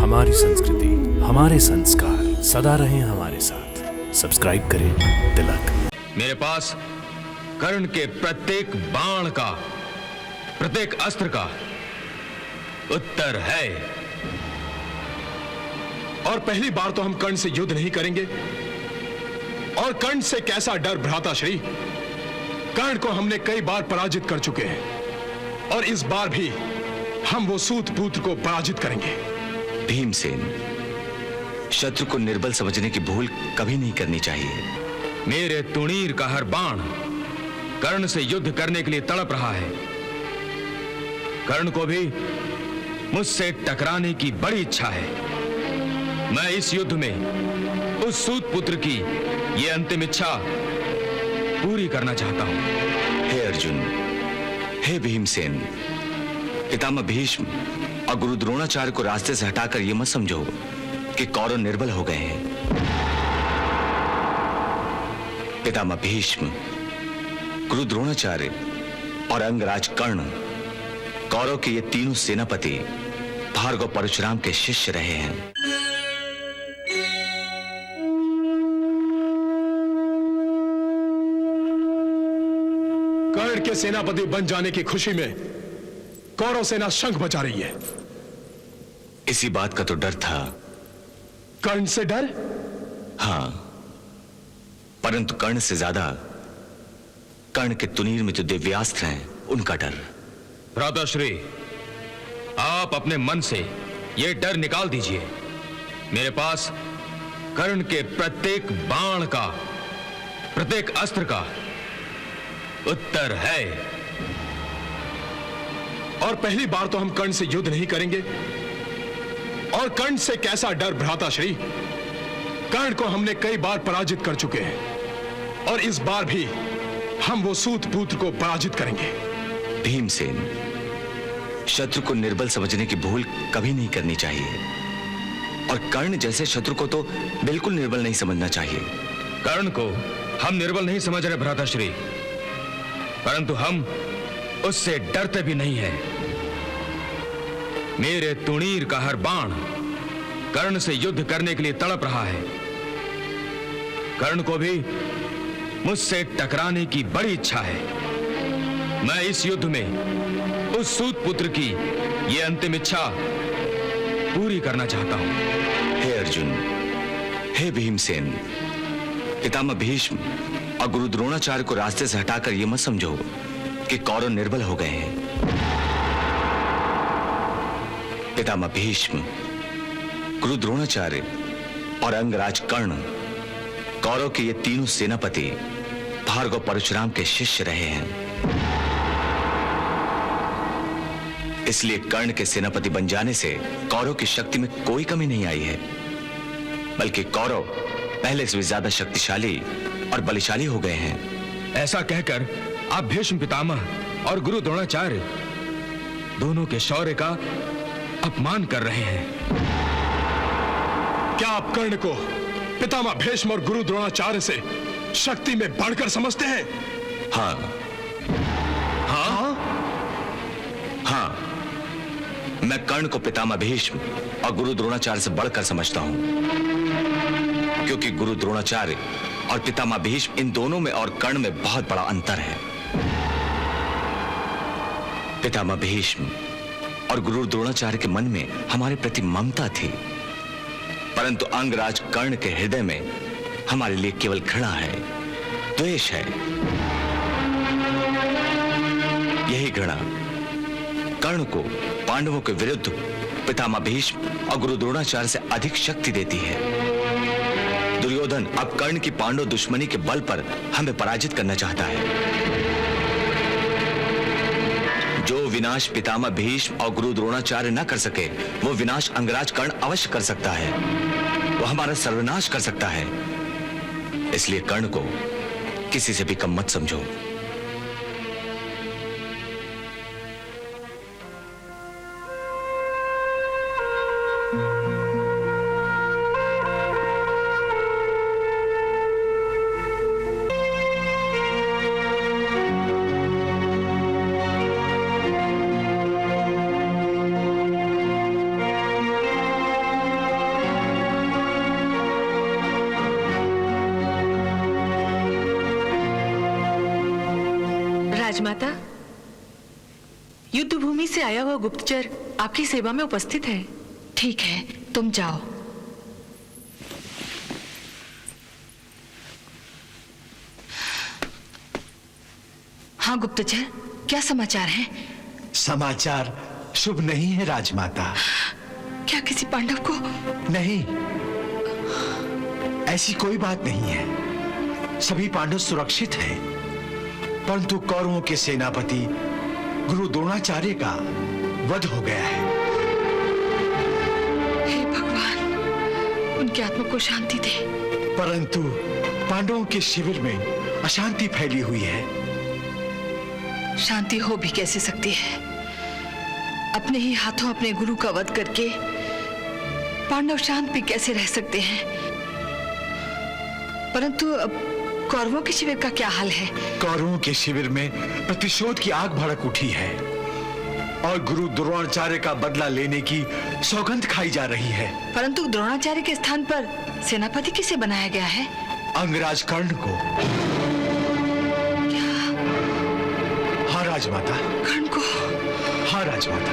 हमारी संस्कृति, हमारे संस्कार सदा रहें हमारे साथ। सब्सक्राइब करें तिलक। मेरे पास कर्ण के प्रत्येक बाण का, प्रत्येक अस्त्र का उत्तर है। और पहली बार तो हम कर्ण से युद्ध नहीं करेंगे। और कर्ण से कैसा डर भ्राताश्री, कर्ण को हमने कई बार पराजित कर चुके हैं और इस बार भी हम वो सूत पुत्र को पराजित करेंगे। भीमसेन, शत्रु को निर्बल समझने की भूल कभी नहीं करनी चाहिए। मेरे तुणीर का हर बाण कर्ण से युद्ध करने के लिए तड़प रहा है। कर्ण को भी मुझसे टकराने की बड़ी इच्छा है। मैं इस युद्ध में उस सूत पुत्र की यह अंतिम इच्छा पूरी करना चाहता हूं। हे अर्जुन, हे भीमसेन, पितामह भीष्म और गुरु द्रोणाचार्य को रास्ते से हटाकर यह मत समझो कि कौरव निर्बल हो गए हैं। पितामह भीष्म, गुरु द्रोणाचार्य और अंगराज कर्ण कौरव के ये तीनों सेनापति भार्गव परशुराम के शिष्य रहे हैं। कर्ण के सेनापति बन जाने की खुशी में कौरव सेना शंख बजा रही है। इसी बात का तो डर था। कर्ण से डर? हां, परंतु कर्ण से ज्यादा कर्ण के तुनीर में जो दिव्यास्त्र हैं उनका डर। भ्राताश्री, आप अपने मन से यह डर निकाल दीजिए। मेरे पास कर्ण के प्रत्येक बाण का, प्रत्येक अस्त्र का उत्तर है। और पहली बार तो हम कर्ण से युद्ध नहीं करेंगे। और कर्ण से कैसा डर भ्राताश्री, कर्ण को हमने कई बार पराजित कर चुके हैं और इस बार भी हम वो सूत पुत्र को पराजित करेंगे। भीमसेन, शत्रु को निर्बल समझने की भूल कभी नहीं करनी चाहिए। और कर्ण जैसे शत्रु को तो बिल्कुल निर्बल नहीं समझना चाहिए। कर्ण को हम निर्बल नहीं समझ रहे भ्राताश्री, परंतु हम उससे डरते भी नहीं हैं। मेरे तुणीर का हर बाण कर्ण से युद्ध करने के लिए तड़प रहा है। कर्ण को भी मुझसे टकराने की बड़ी इच्छा है। मैं इस युद्ध में उस सूत पुत्र की यह अंतिम इच्छा पूरी करना चाहता हूं। हे अर्जुन, हे भीमसेन, पितामह भीष्म और गुरु द्रोणाचार्य को रास्ते से हटाकर यह मत समझो कि कौरव निर्बल हो गए हैं। पितामह भीष्म, गुरु द्रोणाचार्य और अंगराज कर्ण कौरव के ये तीनों सेनापति भार्गव परशुराम के शिष्य रहे हैं। इसलिए कर्ण के सेनापति बन जाने से कौरव की शक्ति में कोई कमी नहीं आई है, बल्कि कौरव पहले से भी ज्यादा शक्तिशाली और बलशाली हो गए हैं। ऐसा कहकर आप भीष्म पितामह और गुरु द्रोणाचार्य दोनों के शौर्य का अपमान कर रहे हैं। क्या आप कर्ण को पितामह भीष्म और गुरु द्रोणाचार्य से शक्ति में बढ़कर समझते हैं? हाँ, हाँ, हाँ, मैं कर्ण को पितामह भीष्म और गुरु द्रोणाचार्य से बढ़कर समझता हूं, क्योंकि गुरु द्रोणाचार्य और पितामह भीष्म इन दोनों में और कर्ण में बहुत बड़ा अंतर है। पितामह भीष्म और गुरु द्रोणाचार्य के मन में हमारे प्रति ममता थी, परंतु अंगराज कर्ण के हृदय में हमारे लिए केवल घृणा है, द्वेष है। यही घृणा कर्ण को पांडवों के विरुद्ध पितामह भीष्म और गुरु द्रोणाचार्य से अधिक शक्ति देती है। दुर्योधन अब कर्ण की पांडव दुश्मनी के बल पर हमें पराजित करना चाहता है। जो विनाश पितामह भीष्म और गुरु द्रोणाचार्य न कर सके, वो विनाश अंगराज कर्ण अवश्य कर सकता है। वो हमारा सर्वनाश कर सकता है। इसलिए कर्ण को किसी से भी कम मत समझो। राजमाता, युद्ध भूमि से आया हुआ गुप्तचर आपकी सेवा में उपस्थित है। ठीक है, तुम जाओ। हाँ गुप्तचर, क्या समाचार है? समाचार शुभ नहीं है राजमाता। क्या किसी पांडव को? नहीं, ऐसी कोई बात नहीं है। सभी पांडव सुरक्षित हैं, परंतु कौरवों के सेनापति गुरु द्रोणाचार्य का वध हो गया है। हे भगवान, उनकी आत्मा को शांति दे। परंतु पांडवों के शिविर में अशांति फैली हुई है। शांति हो भी कैसे सकती है? अपने ही हाथों अपने गुरु का वध करके पांडव शांत भी कैसे रह सकते हैं? परंतु कौरवों के शिविर का क्या हाल है? कौरवों के शिविर में प्रतिशोध की आग भड़क उठी है और गुरु द्रोणाचार्य का बदला लेने की सौगंध खाई जा रही है। परंतु द्रोणाचार्य के स्थान पर सेनापति किसे बनाया गया है? अंगराज कर्ण को। हाँ राजमाता। कर्ण को? हाँ राजमाता।